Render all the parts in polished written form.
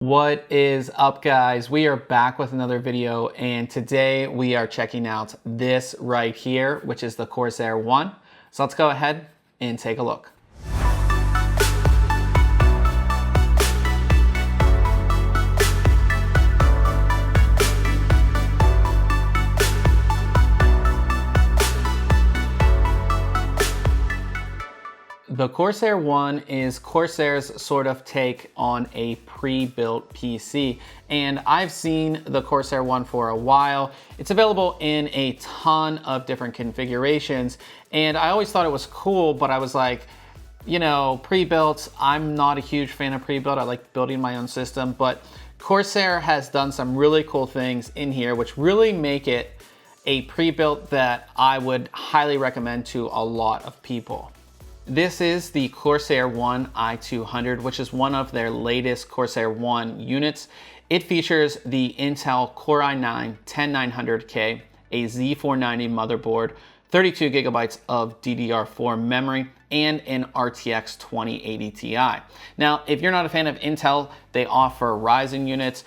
What is up, guys? We are back with another video, and today we are checking out this right here, which is the Corsair One. So let's go ahead and take a look. The Corsair One is Corsair's sort of take on a pre-built PC. And I've seen the Corsair One for a while. It's available in a ton of different configurations. And I always thought it was cool, but I was like, you know, pre-built, I'm not a huge fan of pre-built. I like building my own system, but Corsair has done some really cool things in here, which really make it a pre-built that I would highly recommend to a lot of people. This is the Corsair One i200, which is one of their latest Corsair One units. It features the Intel Core i9-10900K, a Z490 motherboard, 32 gigabytes of DDR4 memory, and an RTX 2080 Ti. Now, if you're not a fan of Intel, they offer Ryzen units.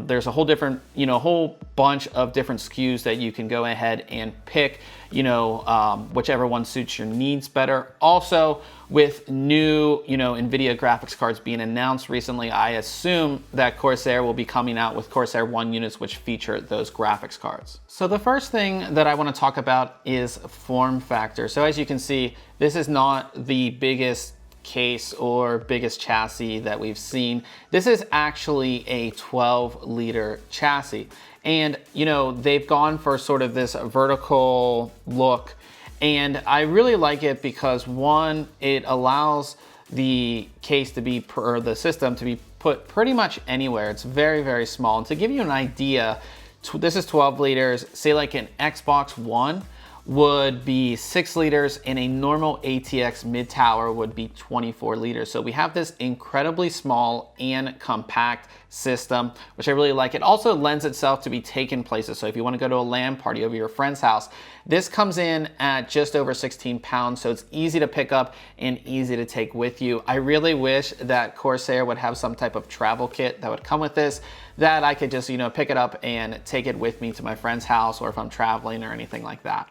There's a whole different, whole bunch of different SKUs that you can go ahead and pick, whichever one suits your needs better. Also, with new, NVIDIA graphics cards being announced recently, I assume that Corsair will be coming out with Corsair One units which feature those graphics cards. So the first thing that I want to talk about is form factor. So as you can see, this is not the biggest case or biggest chassis that we've seen. This is actually a 12-liter chassis. And, they've gone for sort of this vertical look. And I really like it because, one, it allows the case to be, or the system to be put pretty much anywhere. It's very, very small. And to give you an idea, this is 12 liters. Say like an Xbox One would be 6 liters, and a normal ATX mid-tower would be 24 liters. So we have this incredibly small and compact system, which I really like. It also lends itself to be taken places. So if you want to go to a LAN party over your friend's house, this comes in at just over 16 pounds. So it's easy to pick up and easy to take with you. I really wish that Corsair would have some type of travel kit that would come with this, that I could just, pick it up and take it with me to my friend's house, or if I'm traveling or anything like that.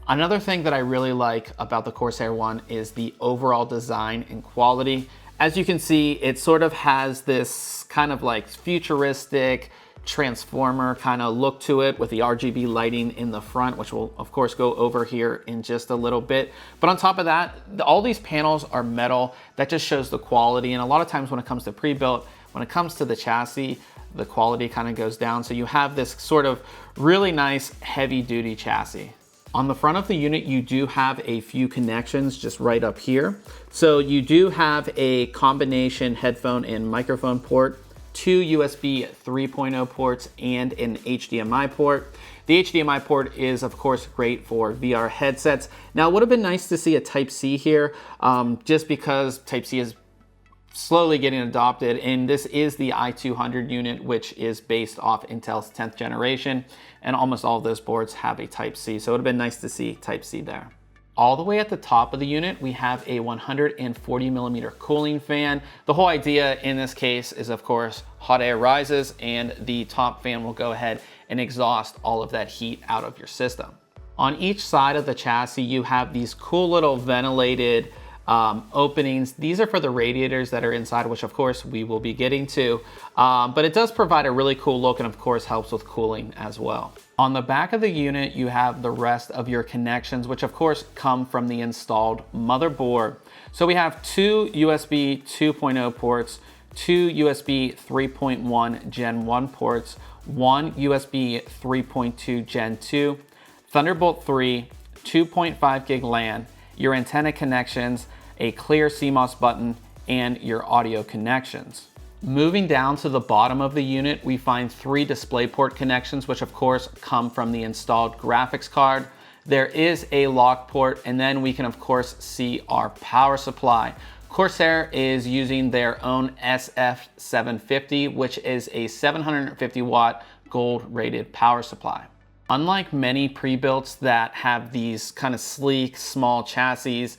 Another thing that I really like about the Corsair One is the overall design and quality. As you can see, it sort of has this kind of like futuristic transformer kind of look to it with the RGB lighting in the front, which we'll of course go over here in just a little bit. But on top of that, all these panels are metal. That just shows the quality. And a lot of times when it comes to pre-built, when it comes to the chassis, the quality kind of goes down. So you have this sort of really nice heavy duty chassis. On the front of the unit, you do have a few connections just right up here. So you do have a combination headphone and microphone port, 2 USB 3.0 ports, and an HDMI port. The HDMI port is, of course, great for VR headsets. Now, it would have been nice to see a Type-C here, just because Type-C is slowly getting adopted, and this is the i200 unit, which is based off Intel's 10th generation, and almost all of those boards have a Type-C, so it would have been nice to see Type-C there. All the way at the top of the unit, we have a 140 millimeter cooling fan. The whole idea in this case is, of course, hot air rises, and the top fan will go ahead and exhaust all of that heat out of your system. On each side of the chassis, you have these cool little ventilated openings. These are for the radiators that are inside, which of course we will be getting to, but it does provide a really cool look, and of course helps with cooling as well. On the back of the unit, you have the rest of your connections, which of course come from the installed motherboard. So we have 2 USB 2.0 ports, 2 USB 3.1 Gen 1 ports, 1 USB 3.2 Gen 2, Thunderbolt 3, 2.5 gig LAN, your antenna connections, a clear CMOS button, and your audio connections. Moving down to the bottom of the unit, we find 3 DisplayPort connections, which of course come from the installed graphics card. There is a lock port, and then we can of course see our power supply. Corsair is using their own SF750, which is a 750 watt gold rated power supply. Unlike many pre-builts that have these kind of sleek, small chassis,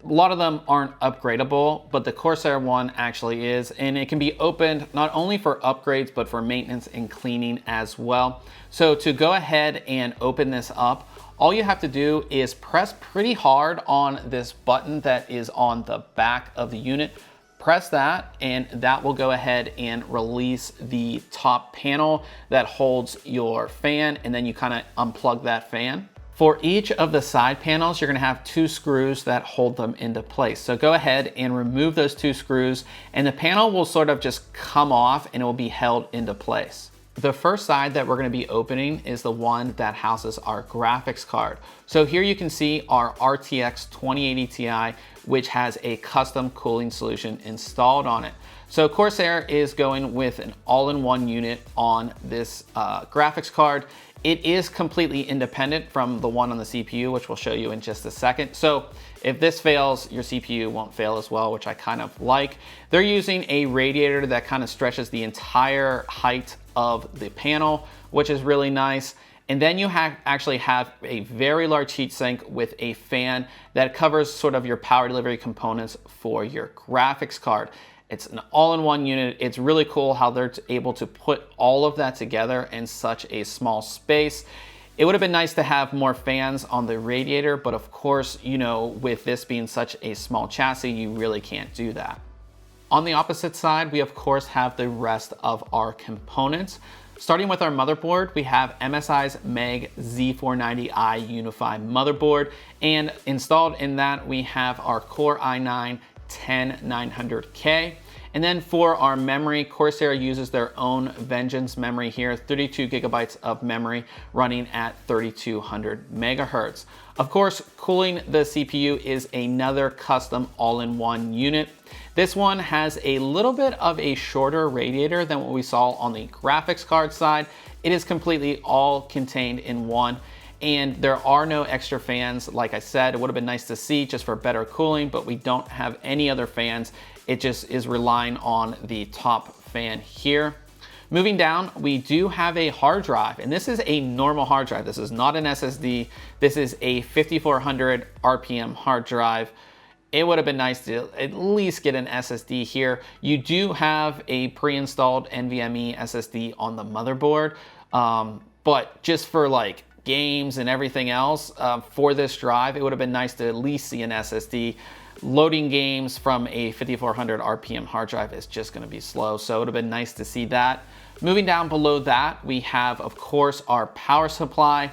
A lot of them aren't upgradable, but the Corsair one actually is, and it can be opened not only for upgrades, but for maintenance and cleaning as well. So to go ahead and open this up, all you have to do is press pretty hard on this button that is on the back of the unit. Press that, and that will go ahead and release the top panel that holds your fan, and then you kind of unplug that fan. For each of the side panels, you're gonna have 2 screws that hold them into place. So go ahead and remove those 2 screws, and the panel will sort of just come off and it will be held into place. The first side that we're gonna be opening is the one that houses our graphics card. So here you can see our RTX 2080 Ti, which has a custom cooling solution installed on it. So Corsair is going with an all-in-one unit on this graphics card. It is completely independent from the one on the CPU, which we'll show you in just a second. So if this fails, your CPU won't fail as well, which I kind of like. They're using a radiator that kind of stretches the entire height of the panel, which is really nice. And then you actually have a very large heatsink with a fan that covers sort of your power delivery components for your graphics card. It's an all-in-one unit. It's really cool how they're able to put all of that together in such a small space. It would have been nice to have more fans on the radiator, but of course, you know, with this being such a small chassis, you really can't do that. On the opposite side, we of course have the rest of our components. Starting with our motherboard, we have MSI's MEG Z490i Unify motherboard, and installed in that we have our Core i9 10900K. And then for our memory, Corsair uses their own Vengeance memory here, 32 gigabytes of memory running at 3200 megahertz. Of course, cooling the CPU is another custom all-in-one unit. This one has a little bit of a shorter radiator than what we saw on the graphics card side. It is completely all contained in one. And there are no extra fans. Like I said, it would have been nice to see just for better cooling, but we don't have any other fans. It just is relying on the top fan here. Moving down, we do have a hard drive, and this is a normal hard drive. This is not an SSD. This is a 5400 RPM hard drive. It would have been nice to at least get an SSD here. You do have a pre-installed NVMe SSD on the motherboard, but just for like games and everything else for this drive, it would have been nice to at least see an SSD. Loading games from a 5400 RPM hard drive is just going to be slow, so it would have been nice to see that. Moving down below that, we have, of course, our power supply,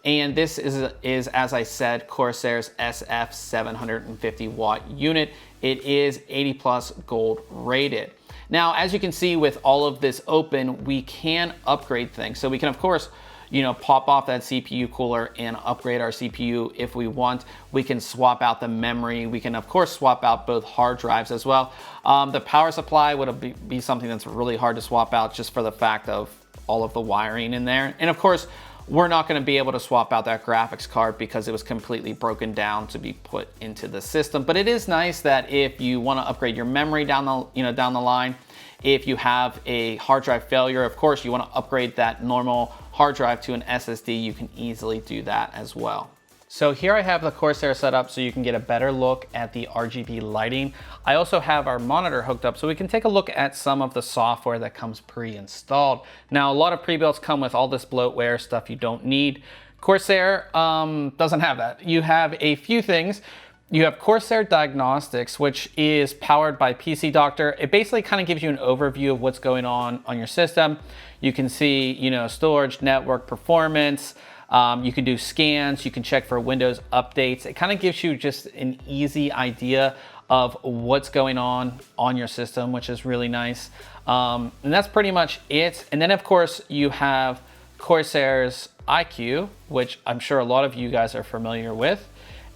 and this is as I said, Corsair's SF 750 watt unit. It is 80 plus gold rated. Now, as you can see with all of this open, we can upgrade things. So we can, of course, you know, pop off that CPU cooler and upgrade our CPU if we want. We can swap out the memory. We can, of course, swap out both hard drives as well. The power supply would be something that's really hard to swap out just for the fact of all of the wiring in there. And of course, we're not going to be able to swap out that graphics card because it was completely broken down to be put into the system. But it is nice that if you want to upgrade your memory down the line, if you have a hard drive failure, of course, you want to upgrade that normal hard drive to an SSD, you can easily do that as well. So here I have the Corsair set up so you can get a better look at the RGB lighting. I also have our monitor hooked up so we can take a look at some of the software that comes pre-installed. Now, a lot of pre-builts come with all this bloatware, stuff you don't need. Corsair doesn't have that. You have a few things. You have Corsair Diagnostics, which is powered by PC Doctor. It basically kind of gives you an overview of what's going on your system. You can see, you know, storage, network performance. You can do scans. You can check for Windows updates. It kind of gives you just an easy idea of what's going on your system, which is really nice. And that's pretty much it. And then, of course, you have Corsair's iCUE, which I'm sure a lot of you guys are familiar with.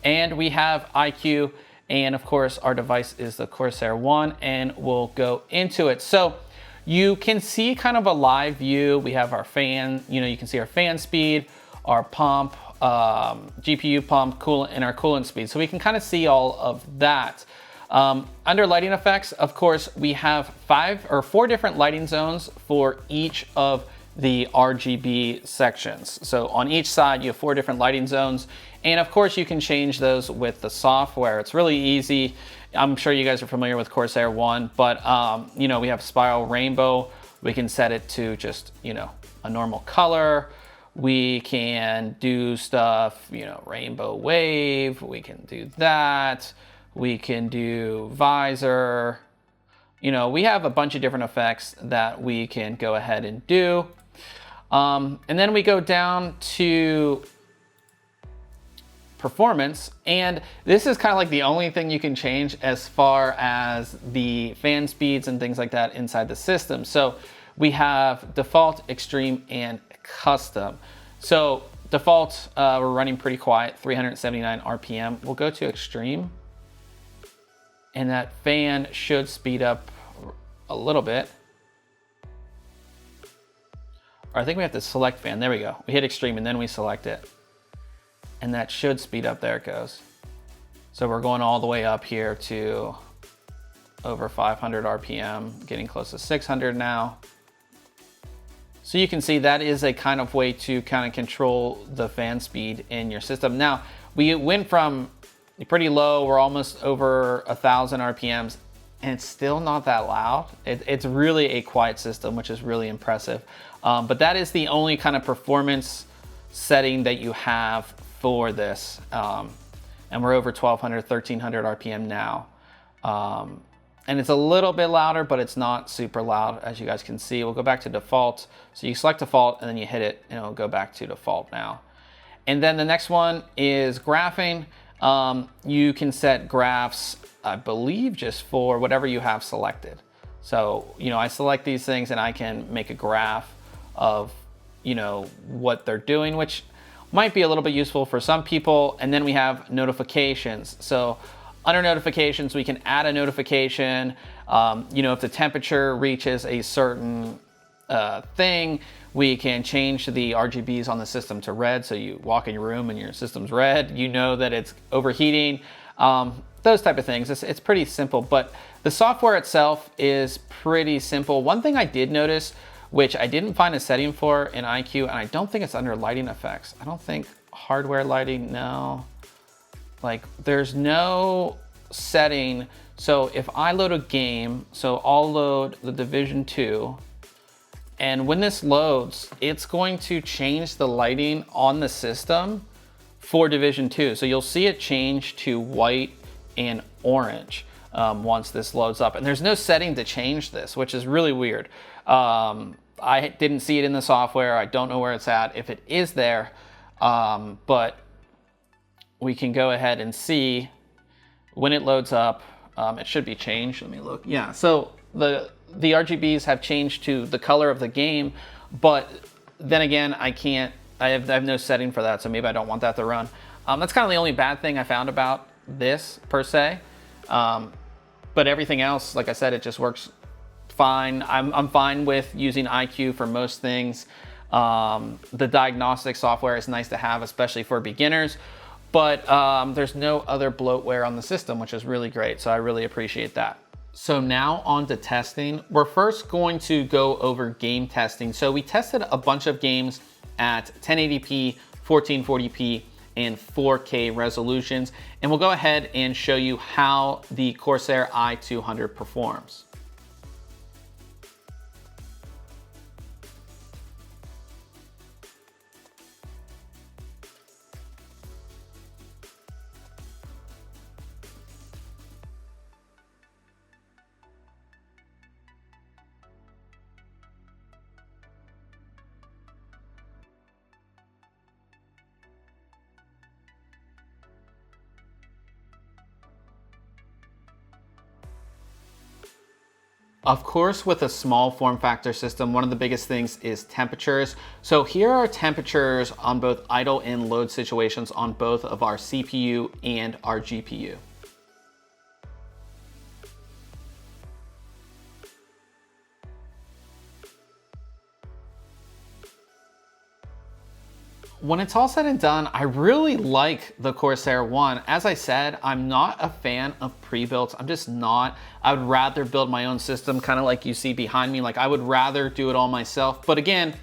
And we have iCUE, and of course our device is the Corsair One, and we'll go into it. So you can see kind of a live view. We have our fan, you know, you can see our fan speed, our pump, GPU pump, coolant, and our coolant speed. So we can kind of see all of that. Under lighting effects, of course, we have 4 different lighting zones for each of the RGB sections. So on each side, you have 4 different lighting zones. And of course, you can change those with the software. It's really easy. I'm sure you guys are familiar with Corsair 1, but you know, we have spiral rainbow. We can set it to just, you know, a normal color. We can do stuff, you know, rainbow wave. We can do that. We can do visor. You know, we have a bunch of different effects that we can go ahead and do. And then we go down to performance, and this is kind of like the only thing you can change as far as the fan speeds and things like that inside the system. So we have default, extreme, and custom. So default, we're running pretty quiet, 379 RPM. We'll go to extreme, and that fan should speed up a little bit. Or I think we have to select fan. There we go. We hit extreme and then we select it. And that should speed up. There it goes. So we're going all the way up here to over 500 RPM, getting close to 600 now. So you can see that is a kind of way to kind of control the fan speed in your system. Now, we went from pretty low, we're almost over 1,000 RPMs, and it's still not that loud. It's really a quiet system, which is really impressive. But that is the only kind of performance setting that you have for this. And we're over 1,200, 1,300 RPM now. And it's a little bit louder, but it's not super loud, as you guys can see. We'll go back to default. So you select default and then you hit it and it'll go back to default now. And then the next one is graphing. You can set graphs, I believe, just for whatever you have selected. So, you know, I select these things and I can make a graph of, you know, what they're doing, which might be a little bit useful for some people. And then we have notifications. So under notifications, we can add a notification. You know, if the temperature reaches a certain thing, we can change the RGBs on the system to red. So you walk in your room and your system's red, you know that it's overheating. Those type of things. It's pretty simple, but the software itself is pretty simple. One thing I did notice, which I didn't find a setting for in iCUE, and I don't think it's under lighting effects. I don't think hardware lighting, no. Like there's no setting. So if I load a game, so I'll load The Division 2, and when this loads, it's going to change the lighting on the system for Division 2. So you'll see it change to white and orange once this loads up. And there's no setting to change this, which is really weird. I didn't see it in the software. I don't know where it's at, if it is there, but we can go ahead and see when it loads up. It should be changed. Let me look. Yeah, so the RGBs have changed to the color of the game, but then again, I have no setting for that, so maybe I don't want that to run. That's kind of the only bad thing I found about this per se. But everything else, like I said, it just works fine. I'm fine with using iCUE for most things. The diagnostic software is nice to have, especially for beginners, but there's no other bloatware on the system, which is really great. So I really appreciate that. So now on to testing. We're first going to go over game testing. So we tested a bunch of games at 1080p, 1440p, and 4K resolutions. And we'll go ahead and show you how the Corsair i200 performs. Of course, with a small form factor system, one of the biggest things is temperatures. So here are temperatures on both idle and load situations on both of our CPU and our GPU. When it's all said and done, I really like the Corsair One. As I said, I'm not a fan of pre-builts. I'm just not. I would rather build my own system, kind of like you see behind me. Like I would rather do it all myself. But again,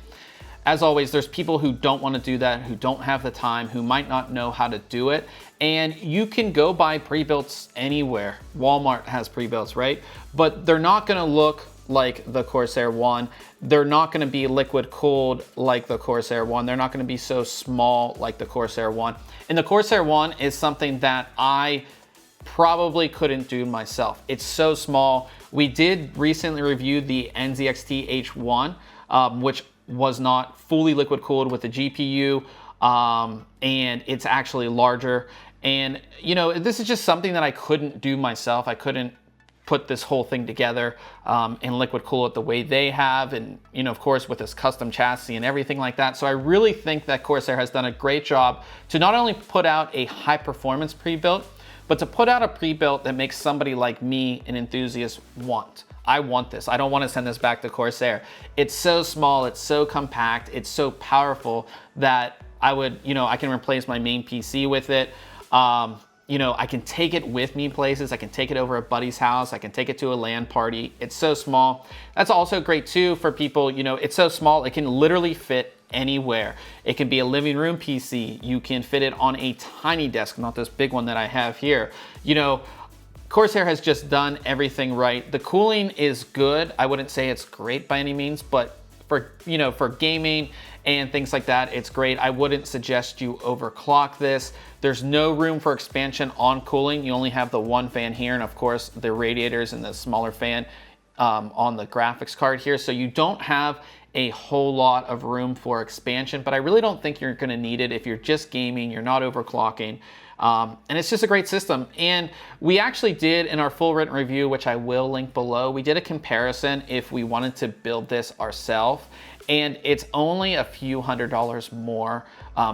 as always, there's people who don't want to do that, who don't have the time, who might not know how to do it. And you can go buy pre-builts anywhere. Walmart has pre-builts, right? But they're not going to look like the Corsair One. They're not going to be liquid cooled like the Corsair One. They're not going to be so small like the Corsair One. And the Corsair One is something that I probably couldn't do myself. It's so small. We did recently review the NZXT H1, which was not fully liquid cooled with the GPU, and it's actually larger. And you know, this is just something that I couldn't do myself. I couldn't put this whole thing together and liquid cool it the way they have, and you know, of course, with this custom chassis and everything like that. So I really think that Corsair has done a great job to not only put out a high performance pre-built, but to put out a pre-built that makes somebody like me, an enthusiast, want. I want this. I don't want to send this back to Corsair. It's so small, it's so compact, it's so powerful that I would, you know, I can replace my main PC with it. You know, I can take it with me places. I can take it over a buddy's house. I can take it to a LAN party. It's so small. That's also great too for people, you know, it's so small, it can literally fit anywhere. It can be a living room PC. You can fit it on a tiny desk, not this big one that I have here. You know, Corsair has just done everything right. The cooling is good. I wouldn't say it's great by any means, but for, you know, for gaming and things like that, it's great. I wouldn't suggest you overclock this. There's no room for expansion on cooling. You only have the one fan here, and of course the radiators and the smaller fan on the graphics card here. So you don't have a whole lot of room for expansion, but I really don't think you're gonna need it if you're just gaming, you're not overclocking. And it's just a great system. And we actually did, in our full written review, which I will link below, we did a comparison if we wanted to build this ourselves. And it's only a few $100s more,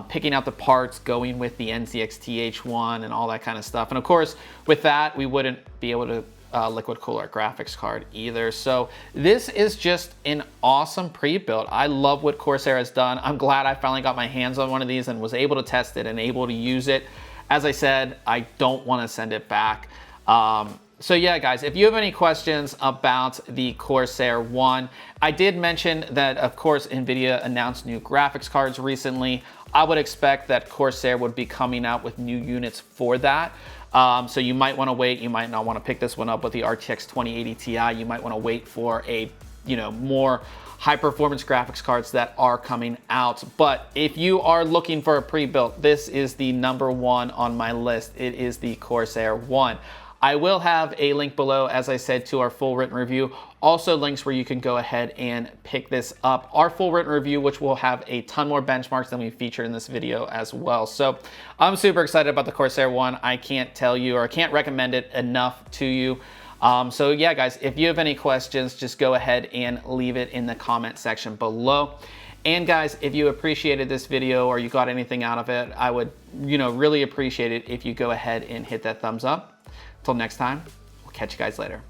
picking out the parts, going with the NZXT H1 and all that kind of stuff. And of course, with that, we wouldn't be able to liquid cool our graphics card either. So this is just an awesome pre-built. I love what Corsair has done. I'm glad I finally got my hands on one of these and was able to test it and able to use it. As I said, I don't want to send it back. So yeah, guys, if you have any questions about the Corsair One, I did mention that, of course, NVIDIA announced new graphics cards recently. I would expect that Corsair would be coming out with new units for that. So you might want to wait. You might not want to pick this one up with the RTX 2080 Ti. You might want to wait for a, you know, more high performance graphics cards that are coming out. But if you are looking for a pre-built, this is the #1 on my list. It is the Corsair One. I will have a link below, as I said, to our full written review. Also links where you can go ahead and pick this up. Our full written review, which will have a ton more benchmarks than we featured in this video as well. So I'm super excited about the Corsair One. I can't tell you, or I can't recommend it enough to you. So yeah, guys, if you have any questions, just go ahead and leave it in the comment section below. And guys, if you appreciated this video or you got anything out of it, I would, you know, really appreciate it if you go ahead and hit that thumbs up. Till next time, we'll catch you guys later.